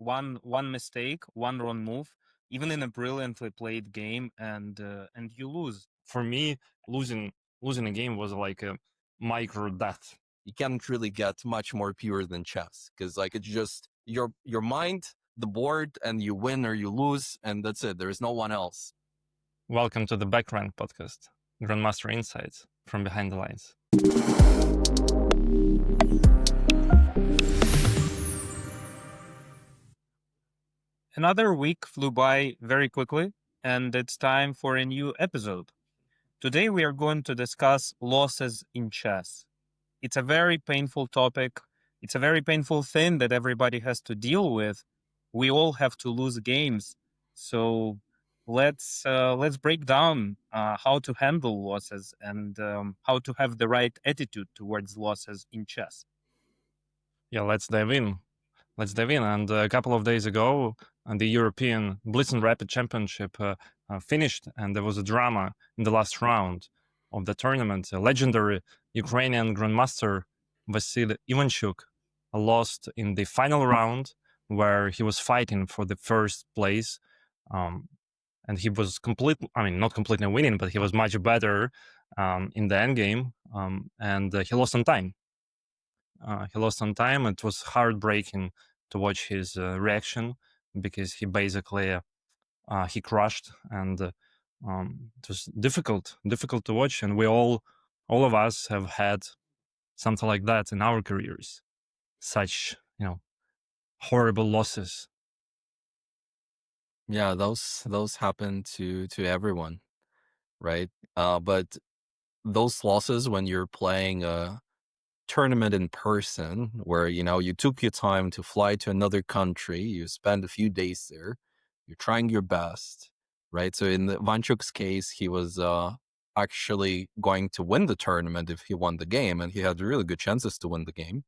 one mistake, one wrong move, even in a brilliantly played game, and you lose. For me, losing a game was like a micro death. You can't really get much more pure than chess, because like it's just your mind, the board, and you win or you lose, and that's it. There's no one else. Welcome to the Backrank podcast, Grandmaster Insights from Behind the Lines. Another week flew by very quickly, and it's time for a new episode. Today we are going to discuss losses in chess. It's a very painful topic. It's a very painful thing that everybody has to deal with. We all have to lose games. So let's break down how to handle losses and how to have the right attitude towards losses in chess. Yeah, let's dive in. And a couple of days ago, the European Blitz and Rapid Championship finished, and there was a drama in the last round of the tournament. A legendary Ukrainian Grandmaster, Vasil Ivanchuk, lost in the final round where he was fighting for the first place. And he was not completely winning, but he was much better in the end game, and he lost on time. It was heartbreaking to watch his reaction, because he basically he crushed, and it was difficult to watch. And we all of us have had something like that in our careers, such horrible losses. Yeah, those happen to everyone, right? But those losses when you're playing a tournament in person, where you took your time to fly to another country, you spend a few days there, you're trying your best, right? So in Vanchuk's case, he was actually going to win the tournament if he won the game, and he had really good chances to win the game.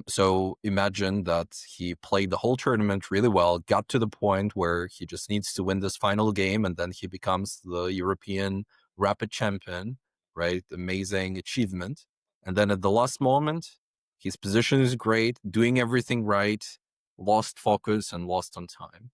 So imagine that he played the whole tournament really well, got to the point where he just needs to win this final game, and then he becomes the European Rapid Champion, right? Amazing achievement. And then at the last moment, his position is great, doing everything right, lost focus and lost on time.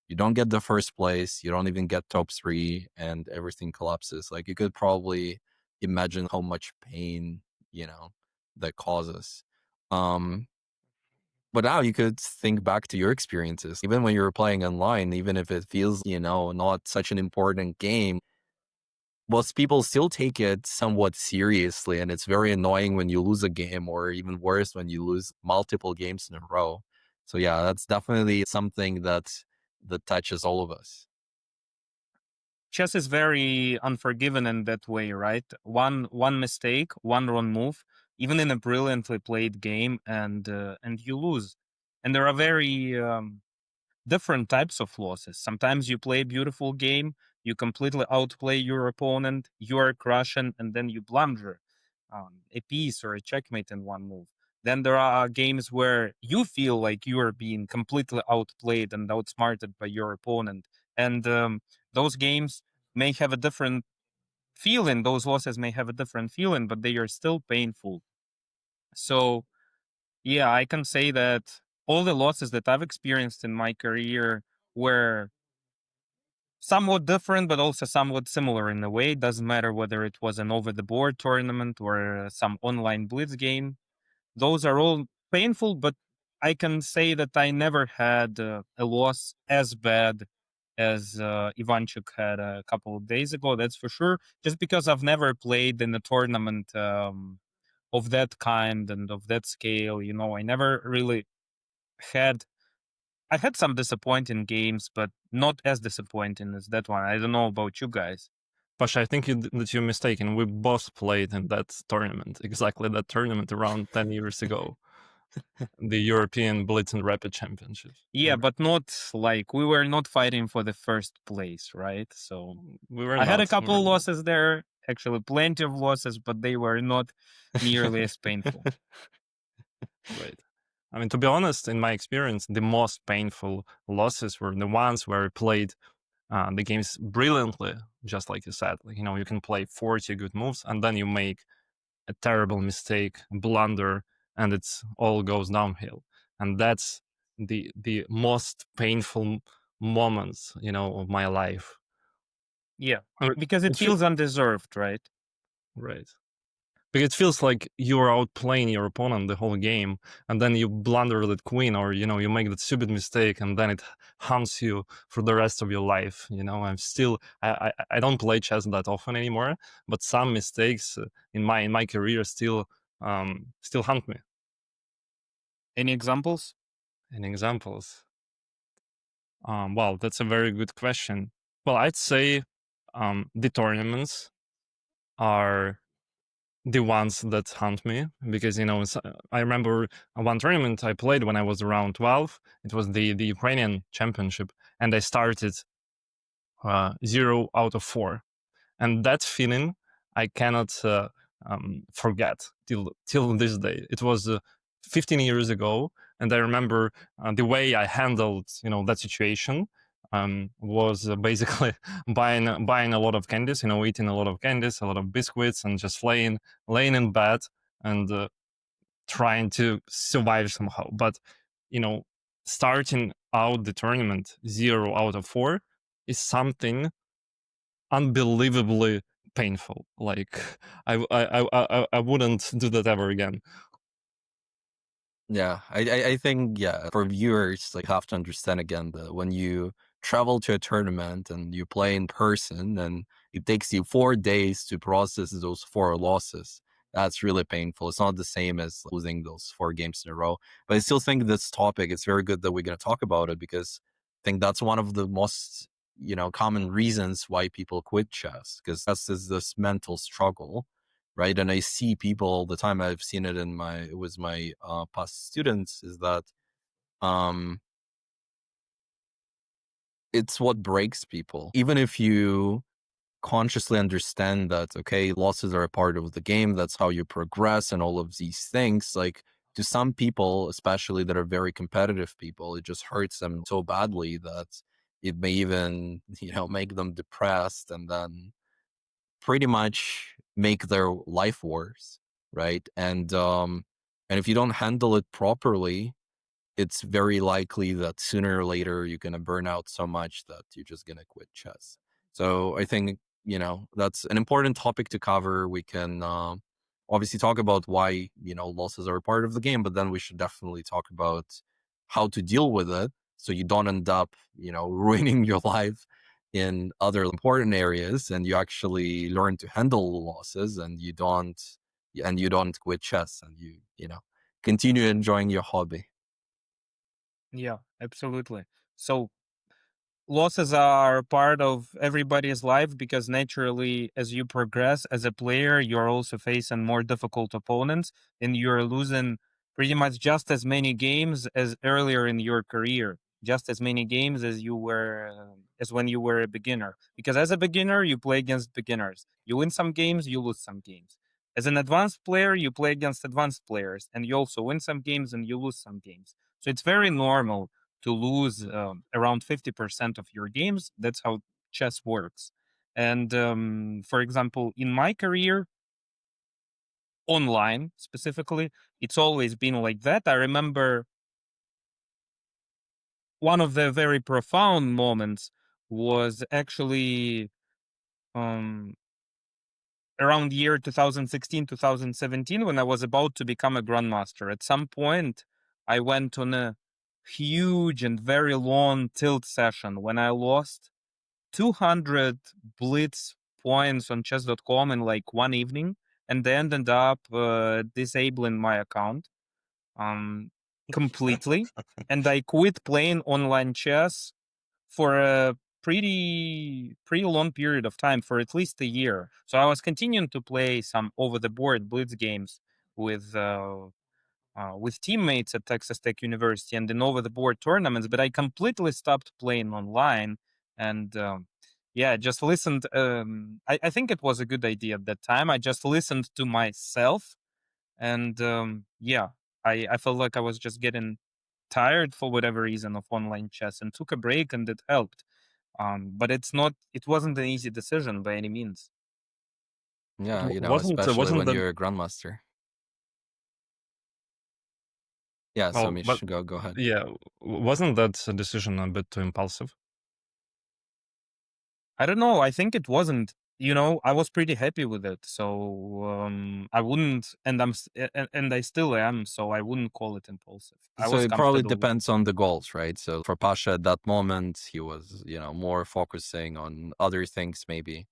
You don't get the first place, you don't even get top 3, and everything collapses. Like, you could probably imagine how much pain, that causes. But now you could think back to your experiences, even when you were playing online, even if it feels, not such an important game. Most people still take it somewhat seriously, and it's very annoying when you lose a game, or even worse, when you lose multiple games in a row. So yeah, that's definitely something that touches all of us. Chess is very unforgiving in that way, right? One mistake, one wrong move, even in a brilliantly played game, and you lose. And there are very different types of losses. Sometimes you play a beautiful game, you completely outplay your opponent, you are crushing, and then you blunder a piece or a checkmate in one move. Then there are games where you feel like you are being completely outplayed and outsmarted by your opponent. And those games may have a different feeling. Those losses may have a different feeling, but they are still painful. So, yeah, I can say that all the losses that I've experienced in my career were somewhat different, but also somewhat similar in a way. It doesn't matter whether it was an over-the-board tournament or some online blitz game. Those are all painful, but I can say that I never had a loss as bad as Ivanchuk had a couple of days ago. That's for sure. Just because I've never played in a tournament of that kind and of that scale. I never really had. I had some disappointing games, but not as disappointing as that one. I don't know about you guys. Pasha, I think that you're mistaken. We both played in that tournament, exactly that tournament around 10 years ago. The European Blitz and Rapid Championship. Yeah, but not like we were not fighting for the first place, right? So I had a couple losses there, actually plenty of losses, but they were not nearly as painful. Right. I mean, to be honest, in my experience, the most painful losses were the ones where I played the games brilliantly, just like you said. Like, you can play 40 good moves, and then you make a terrible mistake, blunder, and it's all goes downhill. And that's the most painful moments, of my life. Yeah, Uh, because it it feel- feels undeserved, right? right. Because it feels like you're outplaying your opponent the whole game, and then you blunder that queen, or you make that stupid mistake, and then it haunts you for the rest of your life. I'm still I don't play chess that often anymore, but some mistakes in my career still haunt me. Any examples? Any examples? Well, that's a very good question. Well, I'd say the tournaments are the ones that haunt me because I remember one tournament I played when I was around 12. It was the Ukrainian championship, and I started 0 out of 4, and that feeling I cannot forget till this day. It was 15 years ago, and I remember the way I handled that situation was basically buying a lot of candies, eating a lot of candies, a lot of biscuits, and just laying in bed and trying to survive somehow. But starting out the tournament 0 out of 4 is something unbelievably painful. Like I wouldn't do that ever again. Yeah, I think, yeah, for viewers, like, have to understand again that when you travel to a tournament and you play in person and it takes you 4 days to process those 4 losses, that's really painful. It's not the same as losing those 4 games in a row. But I still think this topic, it's very good that we're going to talk about it, because I think that's one of the most, common reasons why people quit chess, because chess is this mental struggle, right? And I see people all the time. I've seen it with my past students, is that it's what breaks people. Even if you consciously understand that, okay, losses are a part of the game, that's how you progress and all of these things, like, to some people, especially that are very competitive people, it just hurts them so badly that it may even, make them depressed, and then pretty much make their life worse, right? And if you don't handle it properly, it's very likely that sooner or later you're going to burn out so much that you're just going to quit chess. So I think, that's an important topic to cover. We can obviously talk about why, losses are a part of the game, but then we should definitely talk about how to deal with it so you don't end up, ruining your life in other important areas, and you actually learn to handle losses, and you don't quit chess, and you continue enjoying your hobby. Yeah, absolutely. So losses are part of everybody's life because naturally, as you progress as a player, you're also facing more difficult opponents and you're losing pretty much just as many games as earlier in your career, just as many games as you were as when you were a beginner. Because as a beginner, you play against beginners. You win some games, you lose some games. As an advanced player, you play against advanced players, and you also win some games and you lose some games. So it's very normal to lose around 50% of your games. That's how chess works. And for example, in my career, online specifically, it's always been like that. I remember one of the very profound moments was actually um, around year 2016, 2017, when I was about to become a grandmaster. At some point, I went on a huge and very long tilt session when I lost 200 blitz points on chess.com in like one evening, and they ended up disabling my account completely. And I quit playing online chess for a pretty long period of time, for at least a year. So I was continuing to play some over the board blitz games with teammates at Texas Tech University and in over the board tournaments, but I completely stopped playing online. And yeah, just listened. I think it was a good idea at that time. I just listened to myself. And yeah, I felt like I was just getting tired for whatever reason of online chess and took a break, and it helped. But it wasn't an easy decision by any means. Yeah, Wasn't especially wasn't when that you're a grandmaster. Yeah, so Well, Mish, but go ahead. yeah, wasn't that decision a bit too impulsive? I don't know. I think it wasn't. I was pretty happy with it, so I wouldn't, and I still am. So I wouldn't call it impulsive. I So was it probably comfortable with it. depends on the goals, right? So for Pasha at that moment, he was, more focusing on other things maybe,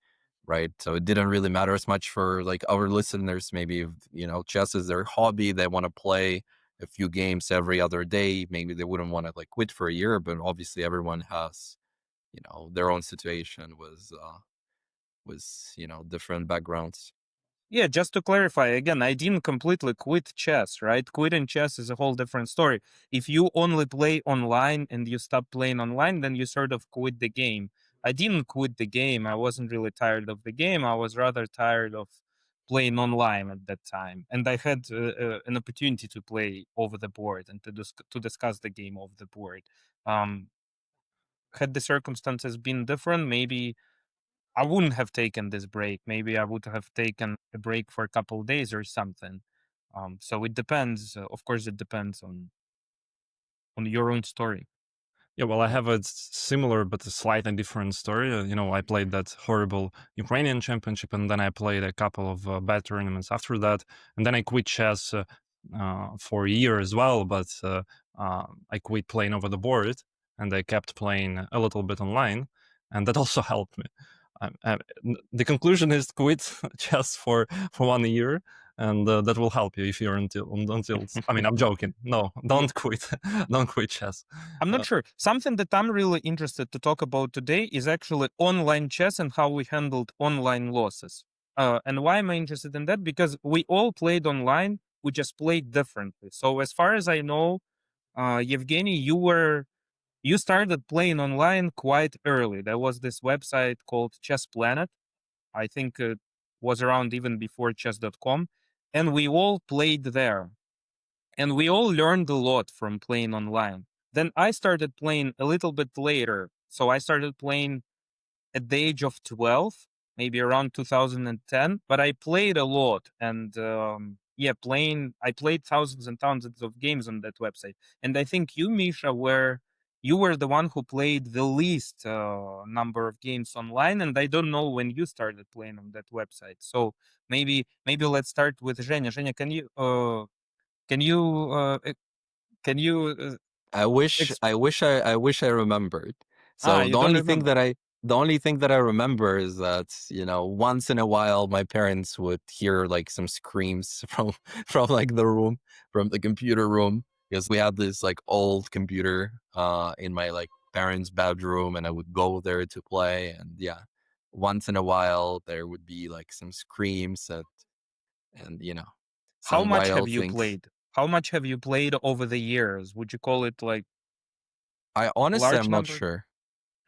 right? So it didn't really matter as much for like our listeners. Maybe if, chess is their hobby, they want to play a few games every other day. Maybe they wouldn't want to like quit for a year, but obviously everyone has, their own situation with different backgrounds. Yeah, just to clarify again, I didn't completely quit chess, right? Quitting chess is a whole different story. If you only play online and you stop playing online, then you sort of quit the game. I didn't quit the game. I wasn't really tired of the game. I was rather tired of playing online at that time, and I had an opportunity to play over the board and to discuss the game over the board. Um, had the circumstances been different, maybe I wouldn't have taken this break. Maybe I would have taken a break for a couple of days or something. So it depends. Of course, it depends on your own story. Yeah, well, I have a similar but a slightly different story. I played that horrible Ukrainian championship, and then I played a couple of bad tournaments after that, and then I quit chess for a year as well. But I quit playing over the board, and I kept playing a little bit online, and that also helped me. The conclusion is quit chess for 1 year, and that will help you if you're until. I mean, I'm joking. No, don't quit, don't quit chess. I'm not sure. Something that I'm really interested to talk about today is actually online chess and how we handled online losses. And why am I interested in that? Because we all played online, we just played differently. So as far as I know, Evgeny, you started playing online quite early. There was this website called Chess Planet. I think it was around even before chess.com. And we all played there. And we all learned a lot from playing online. Then I started playing a little bit later. So I started playing at the age of 12, maybe around 2010, but I played a lot. And I played thousands and thousands of games on that website. And I think you, Misha, you were the one who played the least number of games online. And I don't know when you started playing on that website. So maybe let's start with Zhenya. Zhenya, can you can you I wish exp- I wish I wish I remembered. So you don't remember? the only thing that I remember is that, once in a while my parents would hear like some screams from like the room, from the computer room, because we had this like old computer in my like parents' bedroom, and I would go there to play, and yeah, once in a while there would be like some screams and How some much have wild you things. played? How much have you played over the years? Would you call it like I honestly large am not number? sure.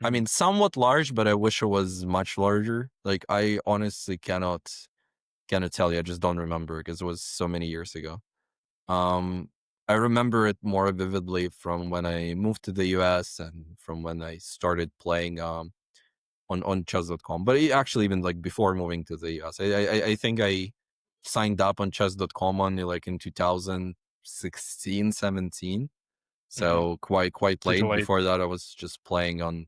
I Hmm. mean, somewhat large, but I wish it was much larger. Like, I honestly cannot tell you. I just don't remember because it was so many years ago. Um, I remember it more vividly from when I moved to the US and from when I started playing on chess.com. But actually, even like before moving to the US, I think I signed up on chess.com only like in 2016, 17. Hmm. So quite Pretty late. late. Before that, I was just playing on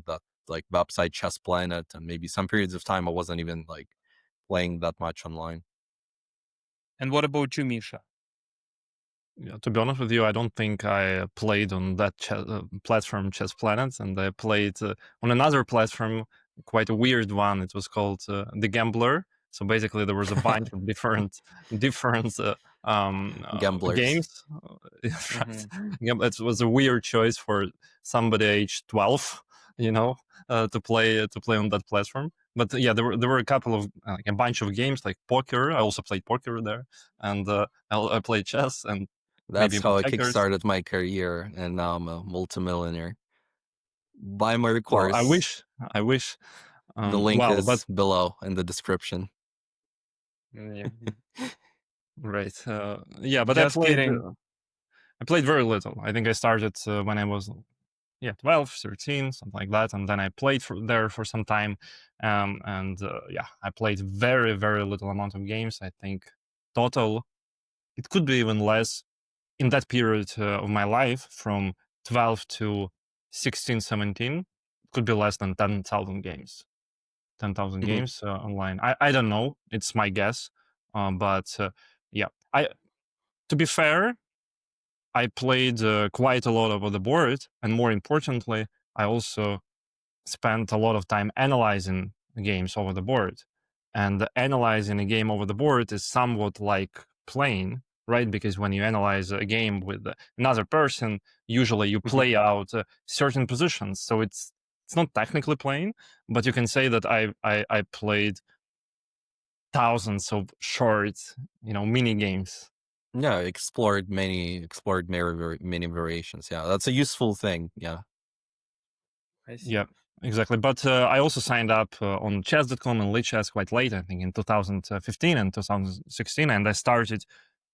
that like website Chess Planet, and maybe some periods of time I wasn't even like playing that much online. And what about you, Misha? Yeah, to be honest with you, I don't think I played on that platform, Chess Planet, and I played on another platform, quite a weird one. It was called The Gambler. So basically, there was a bunch of different Gamblers. games. Right. Hmm. Yeah, it was a weird choice for somebody aged 12, to play on that platform. But yeah, there were a couple of a bunch of games like poker. I also played poker there, and I played chess and maybe That's how I checkers. kickstarted my career, and now I'm a multimillionaire by my Well, I course. wish, I wish. The link Well, but is below in the description. Yeah. right, yeah, but Just kidding. I played very little. I think I started when I was 12, 13, something like that, and then I played there for some time, and yeah, I played very very little amount of games. I think total it could be even less. in that period of my life, from 12 to 16, 17, could be less than 10,000 games. 10,000 Mhm. games online. I don't know. It's my guess. But yeah, to be fair, I played quite a lot over the board, and more importantly, I also spent a lot of time analyzing games over the board. And analyzing a game over the board is somewhat like playing, right? Because when you analyze a game with another person, usually you Mhm. play out certain positions. So it's not technically playing, but you can say that I played thousands of short, mini games. Yeah, explored many variations. Yeah, that's a useful thing. Yeah. I see. Yeah, exactly. But I also signed up on chess.com and Lichess quite late, I think in 2015 and 2016, and I started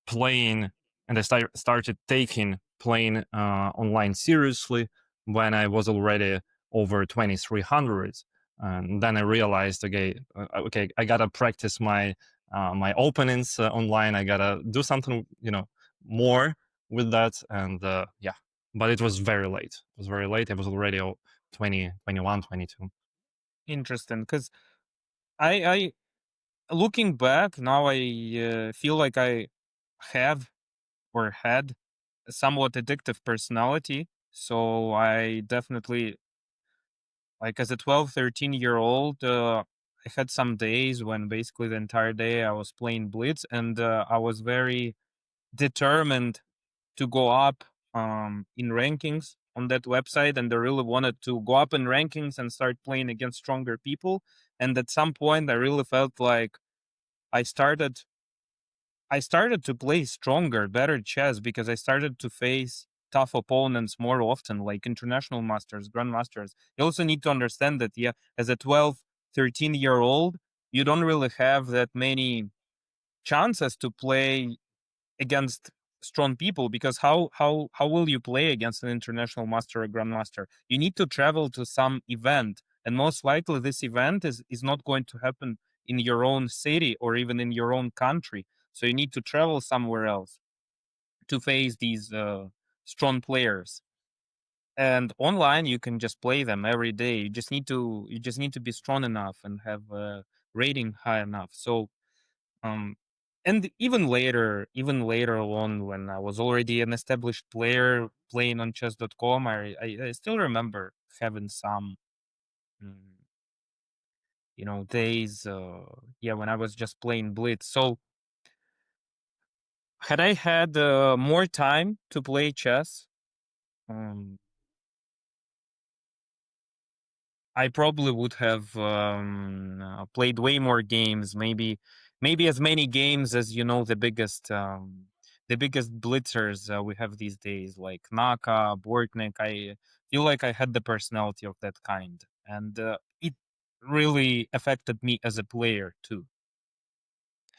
playing and started taking playing online seriously when I was already over 2300. And then I realized, okay, I gotta practice my openings online. I gotta do something, more with that. And yeah, but it was very late. It was very late. I was already 20, 21, 22. Interesting, because I looking back now, I feel like I have or had a somewhat addictive personality. So I definitely, like as a 12, 13-year old, I had some days when basically the entire day I was playing Blitz, and I was very determined to go up in rankings on that website, and I really wanted to go up in rankings and start playing against stronger people. And at some point, I really felt like I started I started to play stronger, better chess because I started to face tough opponents more often, like international masters, grandmasters. You also need to understand that, yeah, as a 12, 13-year old, you don't really have that many chances to play against strong people, because how will you play against an international master or grandmaster? You need to travel to some event, and most likely this event is not going to happen in your own city or even in your own country. So you need to travel somewhere else to face these strong players. And online you can just play them every day. You just need to be strong enough and have a rating high enough. So um, and even later on, when I was already an established player playing on chess.com, I still remember having some, mm, days, yeah, when I was just playing Blitz. So had I had more time to play chess, um, I probably would have played way more games. Maybe as many games as the biggest blitzers we have these days, like Naka, Bortnik. I feel like I had the personality of that kind, and it really affected me as a player too.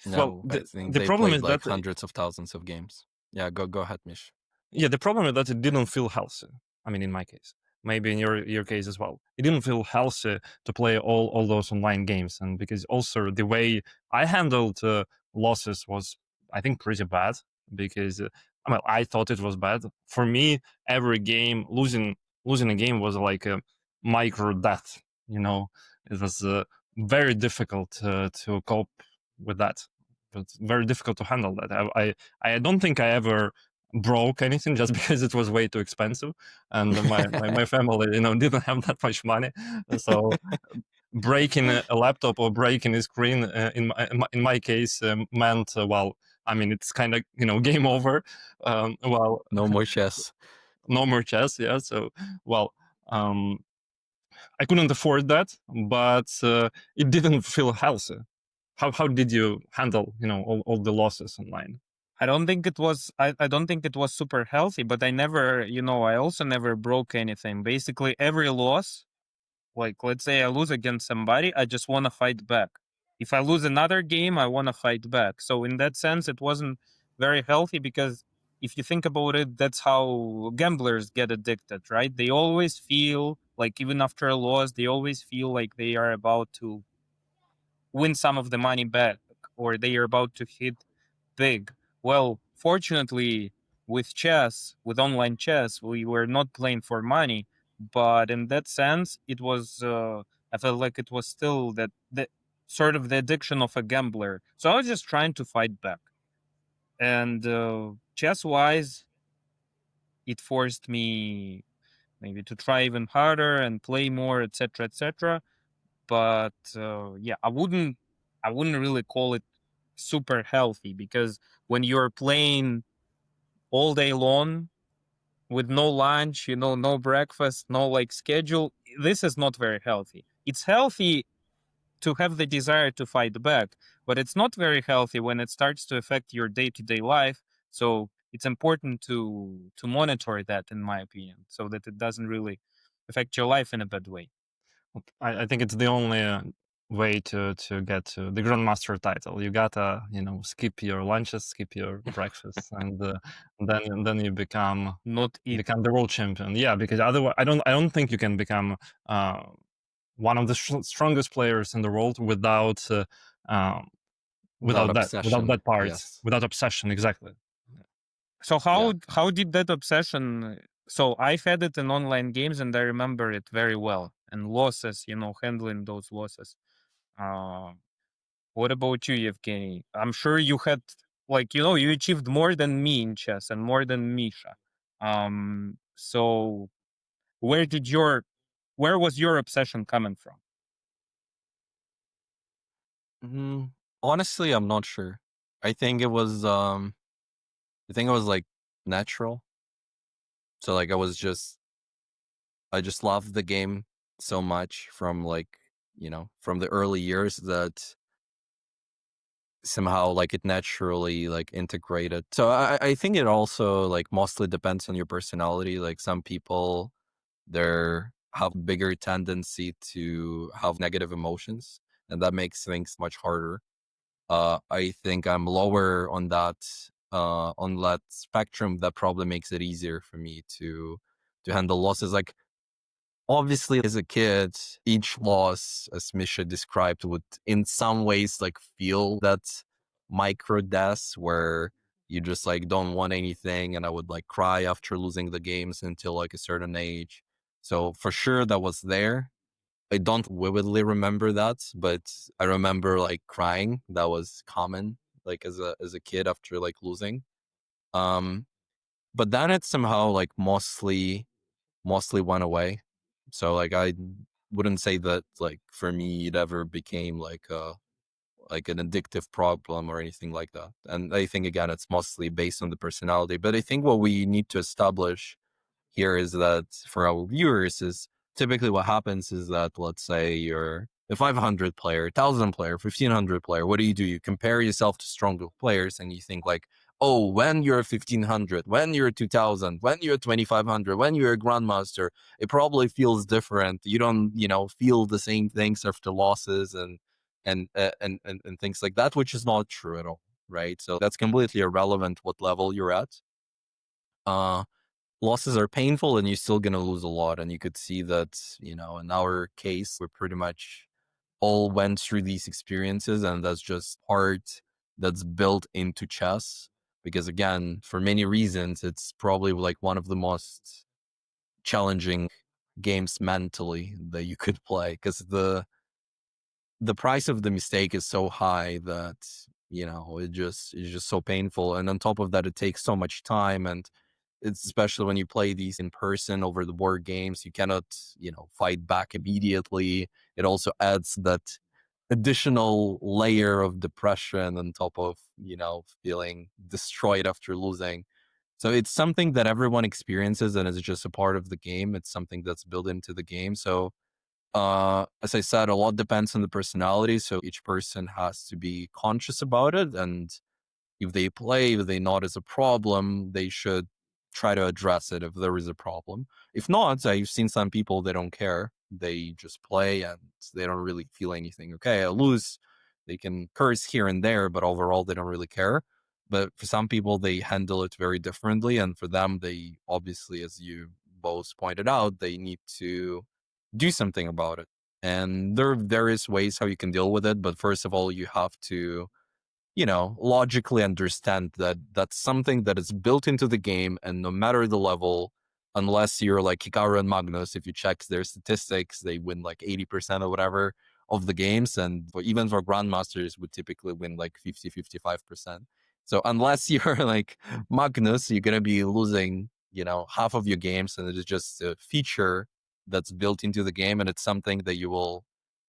Well, No, I the, think the they problem played is that like hundreds of thousands of games. Yeah, go ahead, Mish. Yeah, the problem is that it didn't feel healthy. I mean, in my case, maybe in your case as well, it didn't feel healthy to play all those online games, and because also the way I handled losses was, I think, pretty bad. Because well, I thought it was bad. For me, every game losing a game was like a micro death. It was very difficult to cope with that. It's very difficult to handle that. I don't think I ever broke anything just because it was way too expensive, and my family didn't have that much money. So breaking a laptop or breaking a screen in my case meant well, I mean, it's kind of game over. Well, No more chess. no more chess. Yeah, so well, um I couldn't afford that, but it didn't feel healthy. How did you handle all the losses online? I don't think it was super healthy, but I also never broke anything. Basically, every loss, like let's say I lose against somebody, I just want to fight back. If I lose another game, I want to fight back. So in that sense, it wasn't very healthy, because if you think about it, that's how gamblers get addicted, right? They always feel like, even after a loss, they always feel like they are about to win some of the money back, or they are about to hit big. Well, fortunately, with chess, with online chess, we were not playing for money, but in that sense, it was. I felt like it was still that sort of the addiction of a gambler. So I was just trying to fight back, and chess wise, it forced me maybe to try even harder and play more, etc., etc. But yeah, I wouldn't really call it super healthy, because when you're playing all day long with no lunch, no breakfast, no like schedule, this is not very healthy. It's healthy to have the desire to fight back, but it's not very healthy when it starts to affect your day-to-day life. So it's important to monitor that, in my opinion, so that it doesn't really affect your life in a bad way. I think it's the only way to get to the Grandmaster title. You gotta skip your lunches, skip your breakfast, and then you become Not eat. become the world champion. Yeah, because otherwise I don't think you can become one of the strongest players in the world without without that part, yes. without obsession. Exactly. So how did that obsession? So I've had it in online games, and I remember it very well. And losses, handling those losses. What about you, Evgeny? I'm sure you had, like, you achieved more than me in chess and more than Misha. So where was your obsession coming from? Honestly, I'm not sure. I think it was like natural. So like I just loved the game so much from from the early years that somehow like it naturally like integrated. So I think it also like mostly depends on your personality. Like some people they have bigger tendency to have negative emotions, and that makes things much harder. I think I'm lower on that spectrum. That probably makes it easier for me to handle losses. Like obviously, as a kid, each loss, as Misha described, would in some ways like feel that micro death where you just like don't want anything, and I would like cry after losing the games until like a certain age. So for sure that was there. I don't vividly remember that, but I remember like crying. That was common, like as a kid after like losing. Um, but then it somehow like mostly went away. So like I wouldn't say that like for me it ever became like an addictive problem or anything like that. And I think again it's mostly based on the personality. But I think what we need to establish here is that for our viewers is typically what happens is that let's say you're a 500 player, 1,000 player, 1,500 player. What do? You compare yourself to stronger players and you think like, oh, when you're 1,500, when you're 2,000, when you're 2,500, when you're a grandmaster, it probably feels different. You don't, feel the same things after losses and things like that, which is not true at all, right? So that's completely irrelevant what level you're at. Losses are painful and you're still going to lose a lot. And you could see that, in our case, we pretty much all went through these experiences, and that's just part that's built into chess. Because again, for many reasons, it's probably like one of the most challenging games mentally that you could play, because the price of the mistake is so high that it's just so painful, and on top of that it takes so much time, and it's especially when you play these in person over the board games, you cannot fight back immediately. It also adds that additional layer of depression on top of feeling destroyed after losing. So it's something that everyone experiences, and it's just a part of the game. It's something that's built into the game. So as I said, a lot depends on the personality. So each person has to be conscious about it. And if they not as a problem, they should try to address it if there is a problem. If not, I've seen some people, they don't care. They just play and they don't really feel anything. Okay, I lose. They can curse here and there, but overall, they don't really care. But for some people, they handle it very differently. And for them, they obviously, as you both pointed out, they need to do something about it. And there are various ways how you can deal with it. But first of all, you have to logically understand that that's something that is built into the game, and no matter the level, unless you're like Hikaru and Magnus, if you check their statistics, they win like 80% or whatever of the games, and even for Grandmasters would typically win like 50-55%. So unless you're like Magnus, you're going to be losing, half of your games, and it is just a feature that's built into the game, and it's something that you will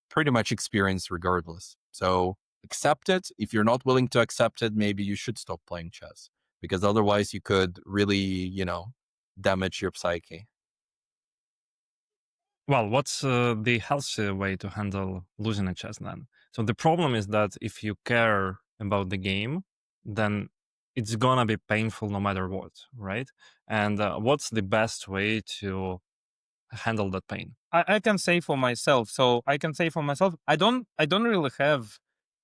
pretty much experience regardless. So accept it. If you're not willing to accept it, maybe you should stop playing chess, because otherwise you could really, damage your psyche. Well, what's the healthy way to handle losing a chess then? So the problem is that if you care about the game, then it's gonna be painful no matter what, right? And what's the best way to handle that pain? I can say for myself. I don't really have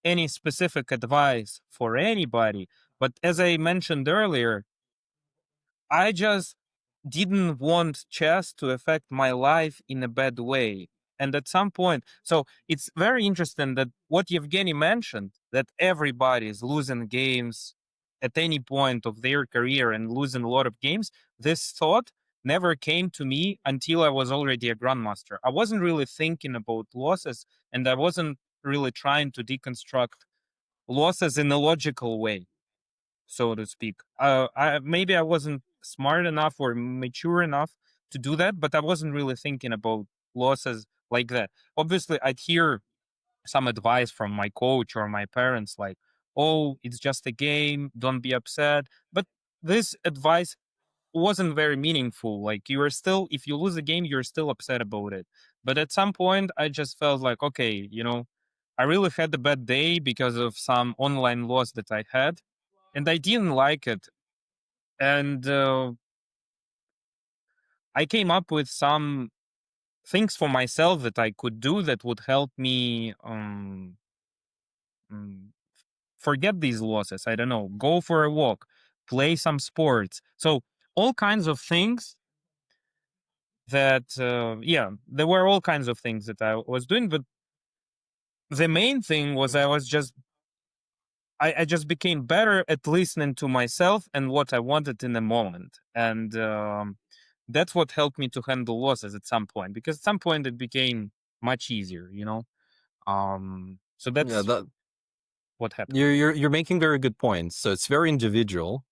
any specific advice for anybody. But as I mentioned earlier, I just didn't want chess to affect my life in a bad way. And at some point, so it's very interesting that what Evgeny mentioned, that everybody is losing games at any point of their career and losing a lot of games. This thought never came to me until I was already a grandmaster. I wasn't really thinking about losses, and I wasn't really trying to deconstruct losses in a logical way, so to speak. Maybe I wasn't smart enough or mature enough to do that, but I wasn't really thinking about losses like that. Obviously, I'd hear some advice from my coach or my parents, like, "Oh, it's just a game. Don't be upset." But this advice wasn't very meaningful. Like, you are still, if you lose a game, you're still upset about it. But at some point, I just felt like, okay, I really had a bad day because of some online loss that I had, and I didn't like it. And I came up with some things for myself that I could do that would help me mm, forget these losses. I don't know, go for a walk, play some sports. So all kinds of things that, there were all kinds of things that I was doing. But the main thing was I just became better at listening to myself and what I wanted in the moment. And that's what helped me to handle losses at some point, because at some point it became much easier. So Yeah, that's that what happened. you're making very good points. So it's very individual.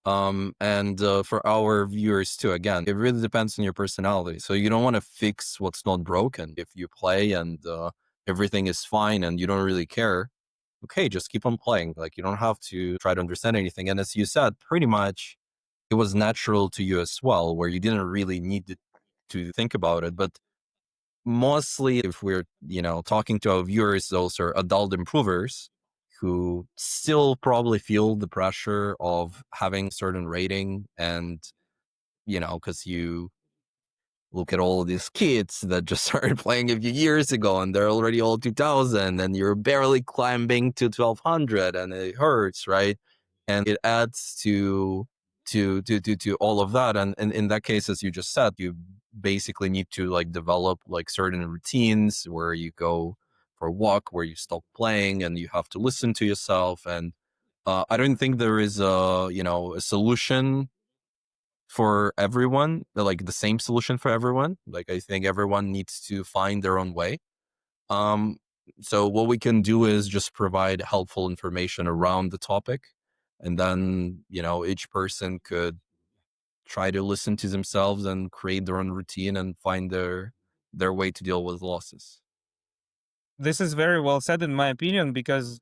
And for our viewers too, again, it really depends on your personality. So you don't want to fix what's not broken. If you play and everything is fine and you don't really care, okay, just keep on playing. Like, you don't have to try to understand anything. And as you said, pretty much it was natural to you as well, where you didn't really need to think about it. But mostly, if we're, talking to our viewers, those are adult improvers who still probably feel the pressure of having certain rating, and, because you look at all of these kids that just started playing a few years ago and they're already all 2000, and you're barely climbing to 1200, and it hurts, right? And it adds to all of that. And in that case, as you just said, you basically need to like develop like certain routines where you go for a walk, where you stop playing, and you have to listen to yourself. And I don't think there is a solution for everyone, like the same solution for everyone. Like, I think everyone needs to find their own way. Um, so what we can do is just provide helpful information around the topic, and then, each person could try to listen to themselves and create their own routine and find their way to deal with losses. This is very well said, in my opinion, because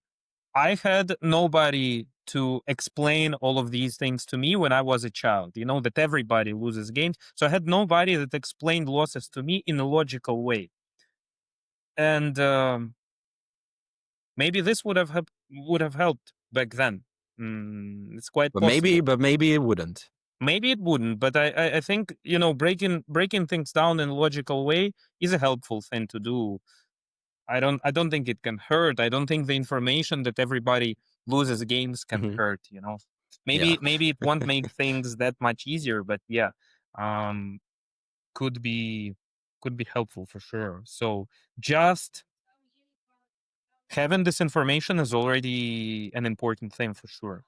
I had nobody to explain all of these things to me when I was a child. You know that everybody loses games. So I had nobody that explained losses to me in a logical way. And maybe this would have helped back then. It's quite But possible. maybe it wouldn't. Maybe it wouldn't, but I think, breaking things down in a logical way is a helpful thing to do. I don't think it can hurt. I don't think the information that everybody loses games can Mhm. hurt. Yeah. Maybe it won't make things that much easier, but yeah, um, could be helpful for sure. So just having this information is already an important thing for sure.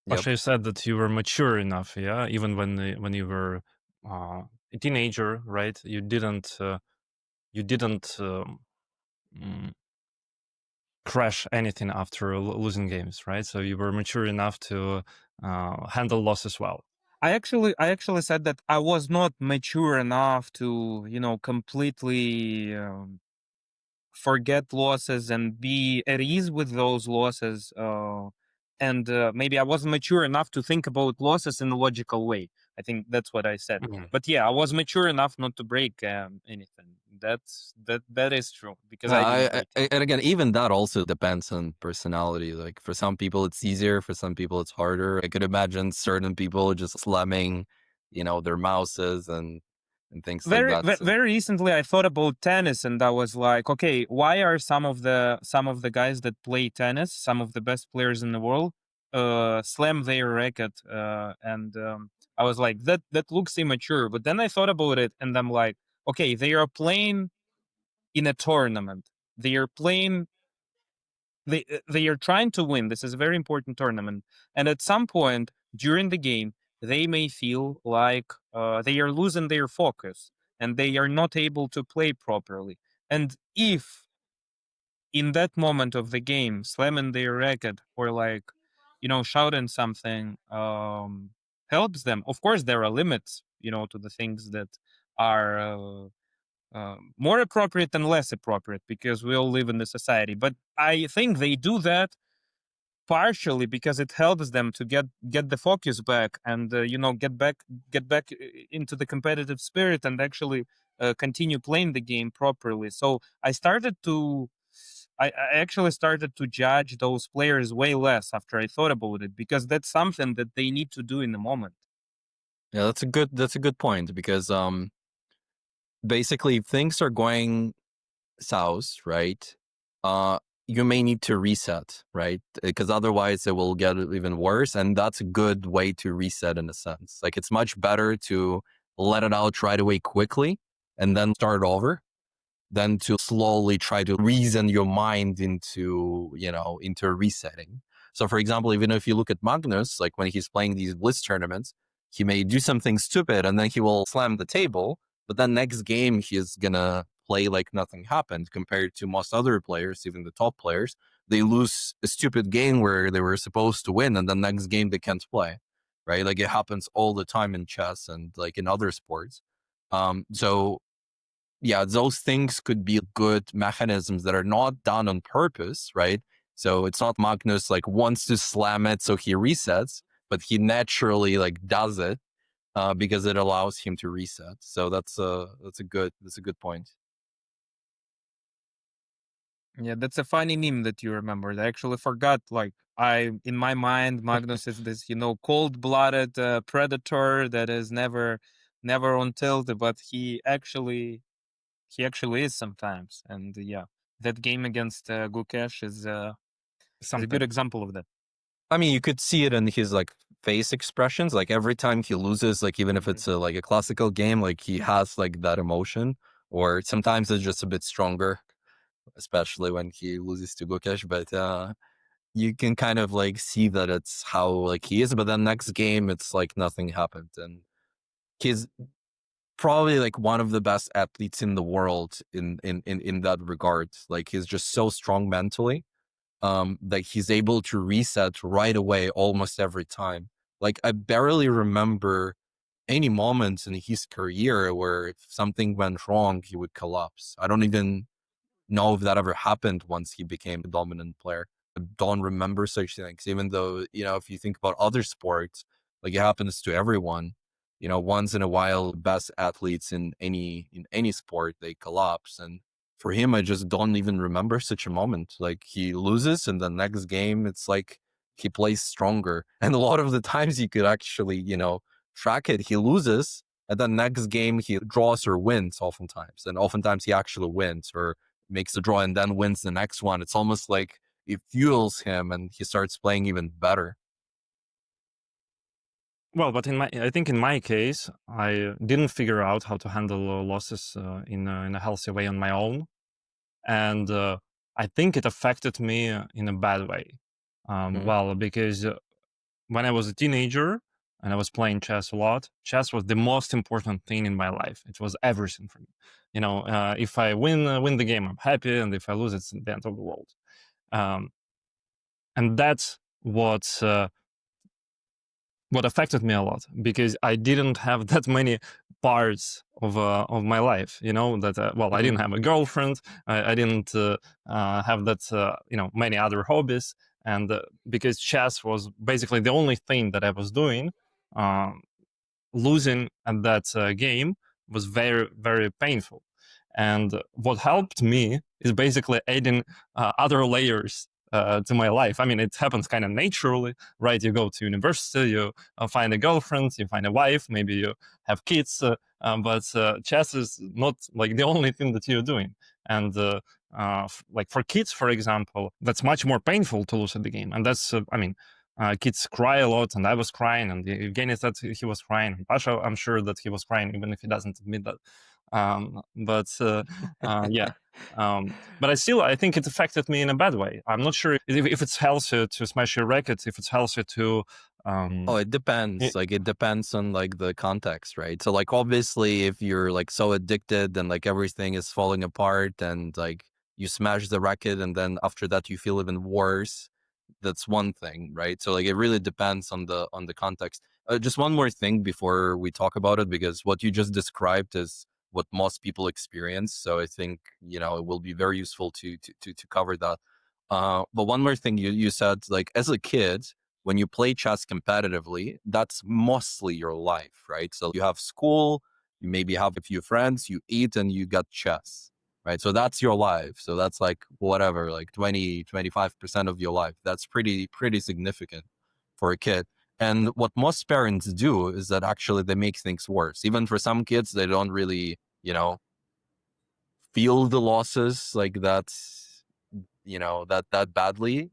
Yep. Pasha, you said that you were mature enough, yeah, even when you were a teenager, right? You didn't mm, crash anything after losing games, right? So you were mature enough to handle losses well. I actually said that I was not mature enough to, completely forget losses and be at ease with those losses. And maybe I wasn't mature enough to think about losses in a logical way. I think that's what I said. Mhm. But yeah, I was mature enough not to break anything. That is true because I didn't break. And again, even that also depends on personality. Like for some people it's easier, for some people it's harder. I could imagine certain people just slamming, their mouses and things like that. So. Very recently, I thought about tennis, and I was like, okay, why are some of the guys that play tennis, some of the best players in the world, slam their racket? And I was like, that looks immature. But then I thought about it, and I'm like, okay, they are playing in a tournament. They are playing. They are trying to win. This is a very important tournament, and at some point during the game, they may feel like they are losing their focus and they are not able to play properly. And if in that moment of the game, slamming their racket or shouting something helps them. Of course, there are limits, to the things that are more appropriate and less appropriate because we all live in the society. But I think they do that partially because it helps them to get the focus back and get back into the competitive spirit and actually continue playing the game properly. So I actually started to judge those players way less after I thought about it because that's something that they need to do in the moment. Yeah, that's a good point because basically if things are going south, right? You may need to reset, right? Because otherwise it will get even worse. And that's a good way to reset in a sense. Like it's much better to let it out right away quickly and then start over than to slowly try to reason your mind into resetting. So for example, even if you look at Magnus, like when he's playing these blitz tournaments, he may do something stupid and then he will slam the table, but then next game he's gonna play like nothing happened compared to most other players, even the top players. They lose a stupid game where they were supposed to win and the next game they can't play. Right? Like it happens all the time in chess and like in other sports. So yeah, those things could be good mechanisms that are not done on purpose, right? So it's not Magnus like wants to slam it, so he resets, but he naturally like does it because it allows him to reset. So that's a good point. Yeah, that's a funny meme that you remembered. I actually forgot. In my mind, Magnus is this, cold-blooded predator that is never on tilt, but he actually is sometimes. And yeah, that game against Gukesh is a good example of that. I mean, you could see it in his like face expressions. Like every time he loses, like even if it's like a classical game, like he has like that emotion. Or sometimes it's just a bit stronger, especially when he loses to Gukesh. But you can kind of like see that it's how like he is. But then next game, it's like nothing happened, and he's probably like one of the best athletes in the world in that regard. Like he's just so strong mentally that he's able to reset right away almost every time. Like I barely remember any moments in his career where if something went wrong, he would collapse. I don't even know if that ever happened once he became a dominant player. I don't remember such things, even though, if you think about other sports, like it happens to everyone. Once in a while, best athletes in any sport, they collapse. And for him, I just don't even remember such a moment. Like he loses and the next game, it's like he plays stronger. And a lot of the times you could actually, track it. He loses and then next game he draws or wins oftentimes. And oftentimes he actually wins or makes the draw and then wins the next one. It's almost like it fuels him and he starts playing even better. Well, but I think in my case, I didn't figure out how to handle losses in a healthy way on my own, and I think it affected me in a bad way. Well, because when I was a teenager and I was playing chess a lot, chess was the most important thing in my life. It was everything for me. If I win the game, I'm happy, and if I lose, it's the end of the world. And that's what affected me a lot, because I didn't have that many parts of my life. I didn't have a girlfriend. I didn't have that many other hobbies, and because chess was basically the only thing that I was doing. Losing at that game was very, very painful. And what helped me is basically adding other layers to my life. I mean, it happens kind of naturally, right? You go to university, you find a girlfriend, you find a wife, maybe you have kids, but chess is not like the only thing that you're doing. And like for kids, for example, that's much more painful to lose at the game. And that's, kids cry a lot, and I was crying, and Evgeny said he was crying. And Pasha, I'm sure that he was crying, even if he doesn't admit that. Yeah. But I think it affected me in a bad way. I'm not sure if it's healthy to smash your rackets, if it's healthy to. It depends. It depends on like the context, right? So like obviously, if you're like so addicted and like everything is falling apart, and like you smash the racket, and then after that you feel even worse, that's one thing, right? So like it really depends on the context. Just one more thing before we talk about it, because what you just described is what most people experience. So I think it will be very useful to cover that. But one more thing, you said, like, as a kid, when you play chess competitively, that's mostly your life, right? So you have school, you maybe have a few friends, you eat, and you got chess, right? So that's your life. So that's like whatever, like 20-25% of your life. That's pretty significant for a kid. And what most parents do is that actually they make things worse. Even for some kids, they don't really, feel the losses like that, that badly.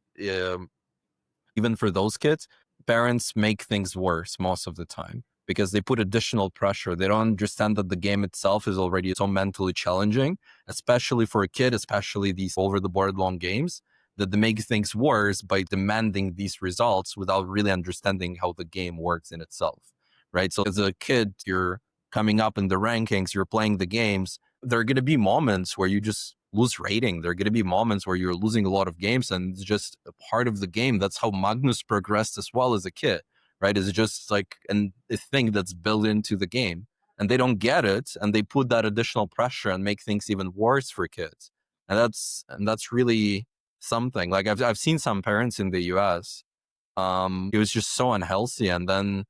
Even for those kids, parents make things worse most of the time because they put additional pressure. They don't understand that the game itself is already so mentally challenging, especially for a kid, especially these over-the-board long games, that they make things worse by demanding these results without really understanding how the game works in itself, right? So as a kid, you're coming up in the rankings, you're playing the games, there are going to be moments where you just lose rating. There are going to be moments where you're losing a lot of games, and it's just a part of the game. That's how Magnus progressed as well as a kid, right? It's just like a thing that's built into the game, and they don't get it, and they put that additional pressure and make things even worse for kids. And that's really something. Like I've seen some parents in the US. It was just so unhealthy, and then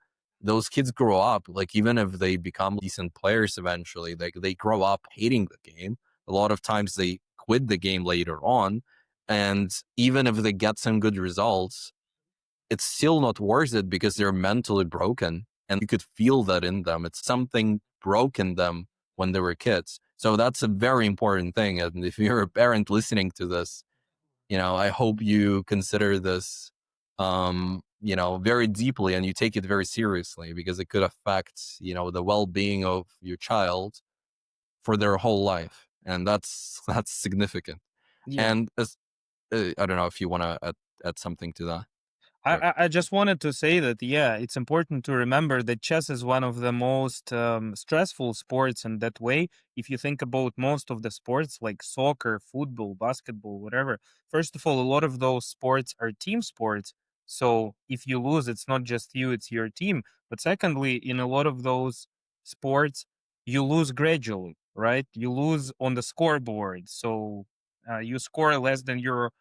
those kids grow up, like, even if they become decent players eventually, like, they grow up hating the game. A lot of times they quit the game later on, and even if they get some good results, it's still not worth it because they're mentally broken, and you could feel that in them. It's something broke in them when they were kids. So that's a very important thing. And if you're a parent listening to this, I hope you consider this, very deeply, and you take it very seriously, because it could affect, the well-being of your child for their whole life. And that's significant. Yeah. And I don't know if you want to add something to that. I just wanted to say that, yeah, it's important to remember that chess is one of the most stressful sports in that way. If you think about most of the sports like soccer, football, basketball, whatever, first of all, a lot of those sports are team sports. So if you lose, it's not just you, it's your team. But secondly, in a lot of those sports, you lose gradually, right? You lose on the scoreboard. So you score less than your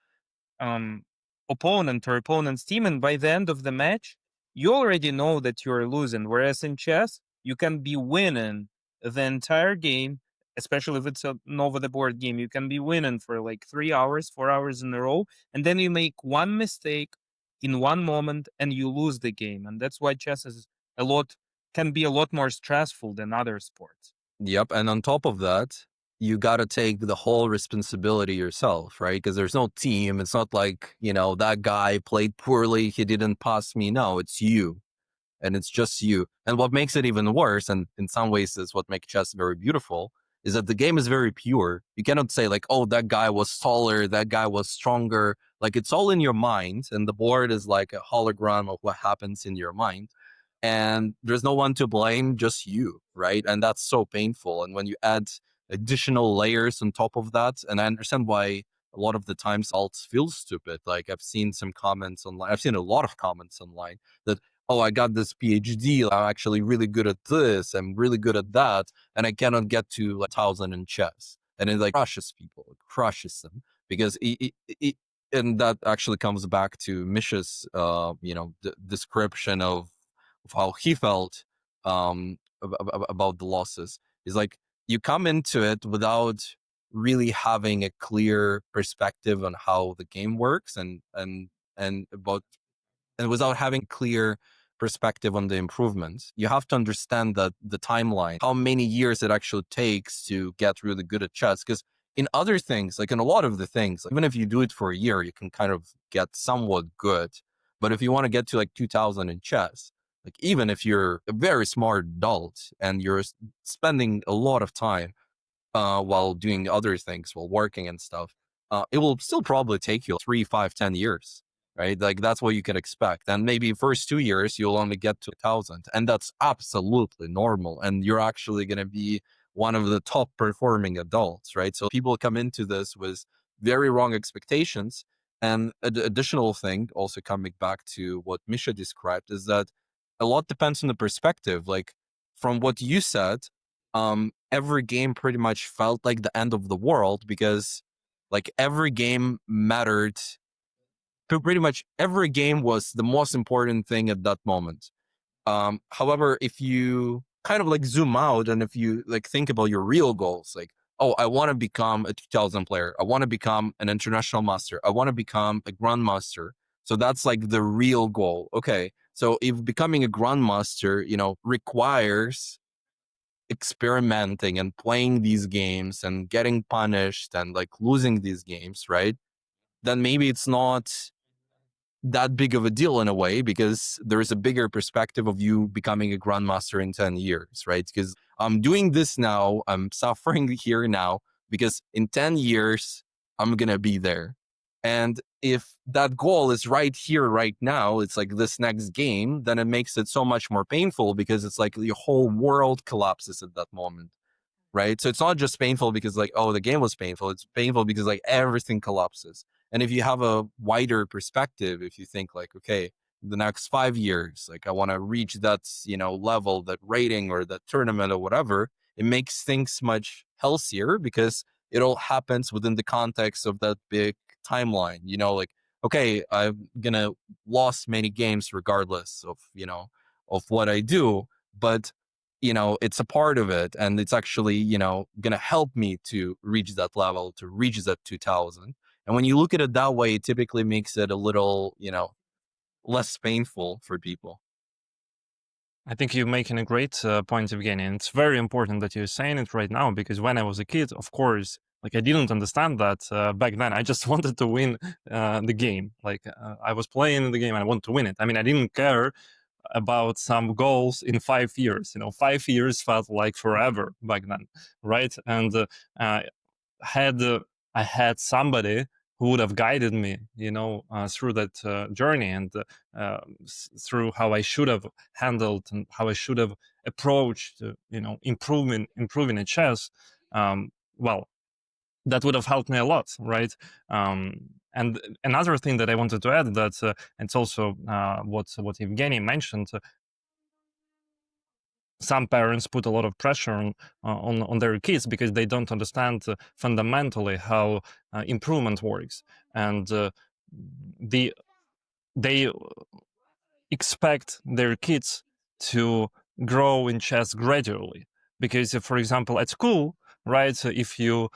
um, opponent or opponent's team, and by the end of the match, you already know that you're losing. Whereas in chess, you can be winning the entire game, especially if it's an over the board game. You can be winning for like 3 hours, 4 hours in a row, and then you make one mistake in one moment and you lose the game. And that's why chess is can be a lot more stressful than other sports. Yep. And on top of that, you got to take the whole responsibility yourself, right? Because there's no team. It's not like, that guy played poorly, he didn't pass me. No, it's you. And it's just you. And what makes it even worse, and in some ways is what makes chess very beautiful, is that the game is very pure. You cannot say like, oh, that guy was taller, that guy was stronger. Like, it's all in your mind, and the board is like a hologram of what happens in your mind. And there's no one to blame, just you, right? And that's so painful. And when you add additional layers on top of that, and I understand why a lot of the times alts feel stupid. Like, I've seen some comments online, I've seen a lot of comments online that, oh, I got this PhD, I'm actually really good at this, I'm really good at that, and I cannot get to like 1,000 in chess. And it like crushes people, it crushes them, because and that actually comes back to Misha's, description of how he felt about the losses. Is like, you come into it without really having a clear perspective on how the game works, and without having clear perspective on the improvements. You have to understand that the timeline, how many years it actually takes to get really good at chess. Because in other things, like in a lot of the things, even if you do it for a year, you can kind of get somewhat good. But if you want to get to like 2,000 in chess, like even if you're a very smart adult and you're spending a lot of time while doing other things, while working and stuff, it will still probably take you 3, 5, 10 years, right? Like, that's what you can expect. And maybe first 2 years, you'll only get to 1,000. And that's absolutely normal. And you're actually going to be one of the top performing adults, right? So people come into this with very wrong expectations. And an additional thing, also coming back to what Misha described, is that a lot depends on the perspective. Like, from what you said, every game pretty much felt like the end of the world, because like every game mattered. Pretty much every game was the most important thing at that moment. However, if you kind of like zoom out, and if you like think about your real goals, like, oh, I want to become a 2,000 player, I want to become an international master, I want to become a grandmaster. So that's like the real goal. Okay, so if becoming a grandmaster, requires experimenting and playing these games and getting punished and like losing these games, right? Then maybe it's not that big of a deal in a way, because there is a bigger perspective of you becoming a grandmaster in 10 years, right? Because I'm doing this now, I'm suffering here now, because in 10 years, I'm going to be there. And if that goal is right here, right now, it's like this next game, then it makes it so much more painful, because it's like the whole world collapses at that moment, right? So it's not just painful because like, oh, the game was painful. It's painful because like everything collapses. And if you have a wider perspective, if you think like, okay, the next 5 years, like I want to reach that, level, that rating or that tournament or whatever, it makes things much healthier, because it all happens within the context of that big timeline, like, okay, I'm going to lose many games regardless of, of what I do, but it's a part of it, and it's actually, going to help me to reach that level, to reach that 2,000. And when you look at it that way, it typically makes it a little, less painful for people. I think you're making a great point, Evgeny, and it's very important that you're saying it right now, because when I was a kid, of course, like I didn't understand that back then. I just wanted to win the game. Like I was playing the game and I wanted to win it. I mean, I didn't care about some goals in 5 years. 5 years felt like forever back then, right? And had I had somebody who would have guided me, through that journey, and through how I should have handled and how I should have approached, improving in chess. Well, that would have helped me a lot, right? And another thing that I wanted to add, that it's also what Evgeny mentioned. Some parents put a lot of pressure on their kids because they don't understand fundamentally how improvement works, and they expect their kids to grow in chess gradually. Because, for example, at school, right, so if you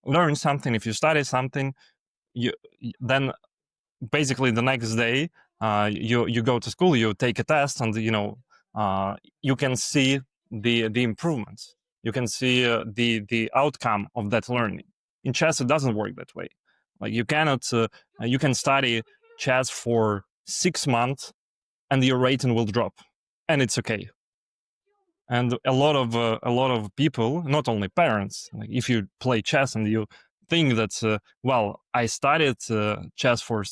learn something, if you study something, then basically the next day you go to school, you take a test, and you can see the improvements, you can see the outcome of that learning. In chess, it doesn't work that way. Like you cannot you can study chess for 6 months and your rating will drop, and it's okay. And a lot of people, not only parents, like if you play chess and you think that, well, I studied chess for,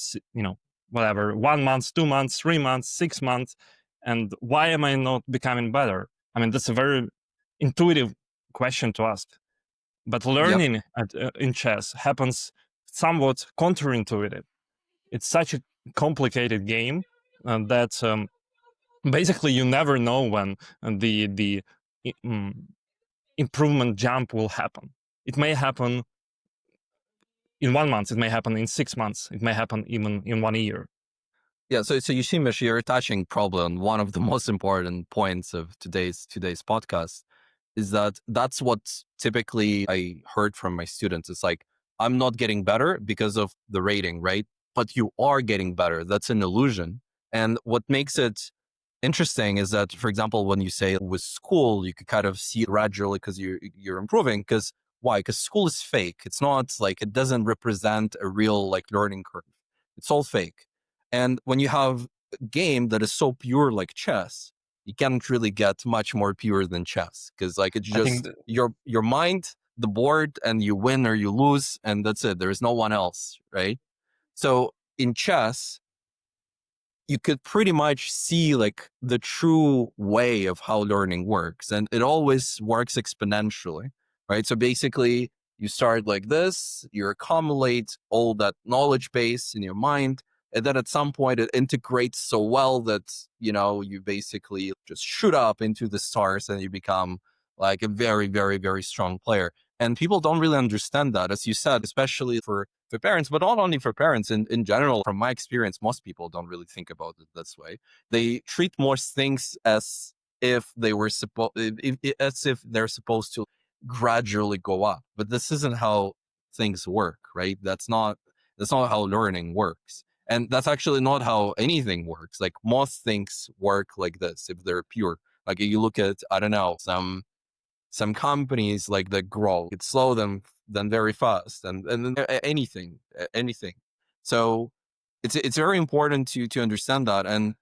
whatever, 1 month, 2 months, 3 months, 6 months, and why am I not becoming better? I mean, that's a very intuitive question to ask. But learning in chess happens somewhat counterintuitive. It's such a complicated game that basically you never know when the improvement jump will happen. It may happen in 1 month, it may happen in 6 months, it may happen even in 1 year. Yeah, so you see, Misha, you're touching probably on one of the most important points of today's podcast, is that that's what typically I heard from my students. It's like, I'm not getting better because of the rating, right? But you are getting better. That's an illusion. And what makes it interesting is that, for example, when you say with school, you could kind of see gradually because you're improving. Because why? Because school is fake. It's not like, it doesn't represent a real like learning curve. It's all fake. And when you have a game that is so pure like chess, you can't really get much more pure than chess, because like it's just your mind, the board, and you win or you lose, and that's it. There is no one else, right? So in chess, you could pretty much see like the true way of how learning works, and it always works exponentially, right? So basically, you start like this, you accumulate all that knowledge base in your mind, and then at some point it integrates so well that, you basically just shoot up into the stars and you become like a very, very, very strong player. And people don't really understand that, as you said, especially for parents, but not only for parents. In general, from my experience, most people don't really think about it this way. They treat most things as if they were as if they're supposed to gradually go up. But this isn't how things work, right? That's not how learning works. And that's actually not how anything works. Like most things work like this if they're pure. Like if you look at, I don't know, some companies like that grow, it's slow then very fast, and anything. So it's very important to understand that. And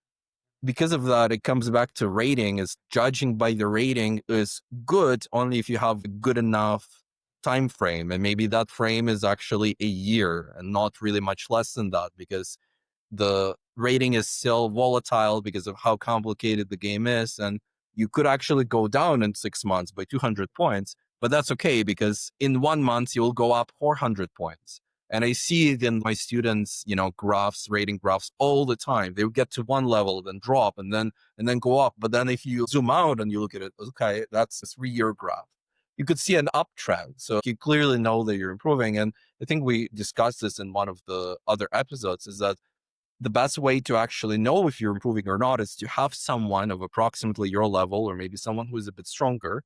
because of that, it comes back to rating. Is judging by the rating is good only if you have a good enough time frame, and maybe that frame is actually a year and not really much less than that, because the rating is still volatile because of how complicated the game is. And you could actually go down in 6 months by 200 points, but that's okay, because in 1 month, you'll go up 400 points. And I see it in my students, rating graphs all the time. They would get to one level, then drop, and then go up. But then if you zoom out and you look at it, okay, that's a 3-year graph. You could see an uptrend. So you clearly know that you're improving. And I think we discussed this in one of the other episodes, is that the best way to actually know if you're improving or not is to have someone of approximately your level, or maybe someone who is a bit stronger,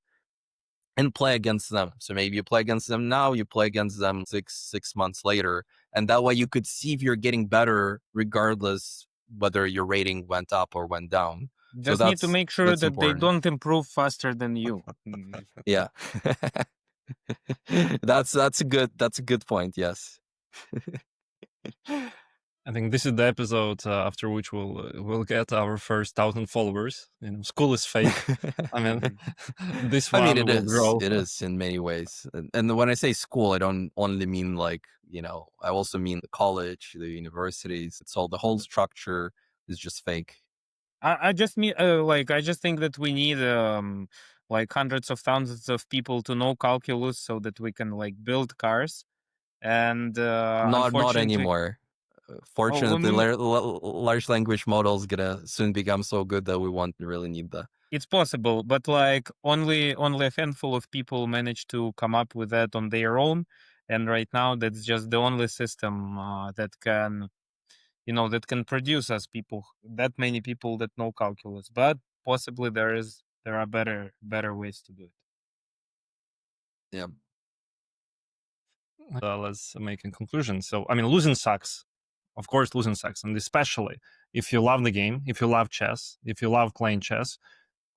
and play against them. So maybe you play against them now, you play against them six months later. And that way you could see if you're getting better regardless whether your rating went up or went down. Just need to make sure that they don't improve faster than you. Yeah. That's a good point. Yes. I think this is the episode after which we'll get our first 1,000 followers. School is fake. I mean, this one it will is. grow. It is in many ways. And when I say school, I don't only mean like, I also mean the college, the universities. It's all, the whole structure is just fake. I just mean I just think that we need like hundreds of thousands of people to know calculus so that we can like build cars. And not anymore. Fortunately, I mean, large language models gonna soon become so good that we won't really need that. it's possible, but like only a handful of people manage to come up with that on their own. And right now, that's just the only system that can, that can produce us people, that many people that know calculus. But possibly there are better ways to do it. Yeah. Let's make a conclusion. So, I mean, losing sucks. Of course, losing sucks. And especially if you love the game, if you love chess, if you love playing chess,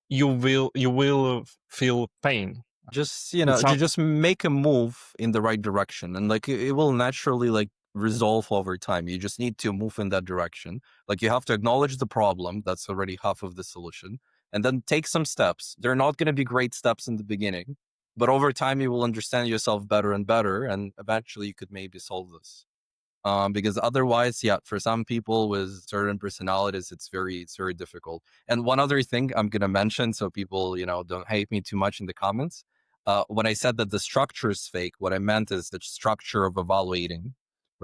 you will feel pain. Just, just make a move in the right direction, and like it will naturally like resolve over time. You just need to move in that direction. Like you have to acknowledge the problem. That's already half of the solution. and then take some steps. They're not going to be great steps in the beginning, but over time you will understand yourself better and better, and eventually you could maybe solve this. Because otherwise, yeah, for some people with certain personalities, it's very difficult. And one other thing I'm gonna mention, so people, don't hate me too much in the comments. When I said that the structure is fake, what I meant is the structure of evaluating,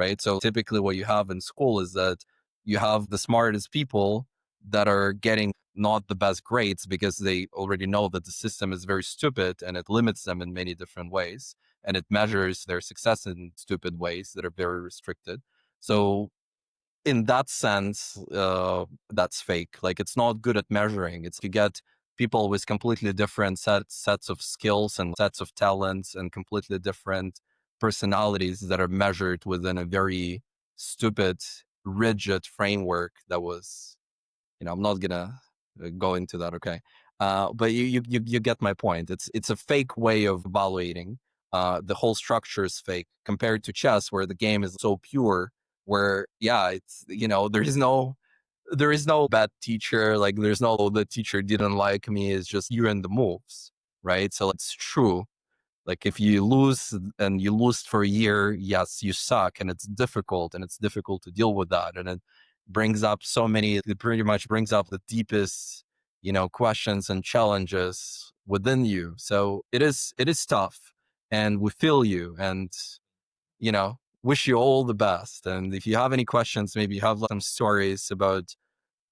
right? So typically, what you have in school is that you have the smartest people that are getting not the best grades because they already know that the system is very stupid and it limits them in many different ways, and it measures their success in stupid ways that are very restricted. So in that sense, that's fake. Like, it's not good at measuring. It's, you get people with completely different sets of skills and sets of talents and completely different personalities that are measured within a very stupid, rigid framework that was, I'm not gonna go into that, okay? But you get my point. It's a fake way of evaluating. The whole structure is fake compared to chess, where the game is so pure. Where, yeah, it's, there is no bad teacher. Like, there's no, "Oh, the teacher didn't like me." It's just you and the moves, right? So it's true. Like, if you lose and you lose for a year, yes, you suck, and it's difficult to deal with that. And it pretty much brings up the deepest, questions and challenges within you. So it is tough, and we feel you, and, wish you all the best. And if you have any questions, maybe you have some stories about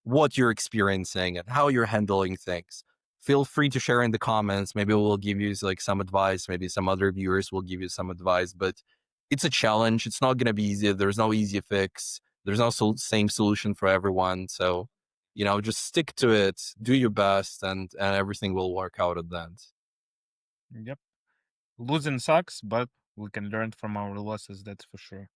what you're experiencing and how you're handling things, feel free to share in the comments. Maybe we'll give you like some advice. Maybe some other viewers will give you some advice, but it's a challenge. It's not going to be easy. There's no easy fix. There's no same solution for everyone. So, just stick to it, do your best, and everything will work out at the end. Yep. Losing sucks, but we can learn from our losses, that's for sure.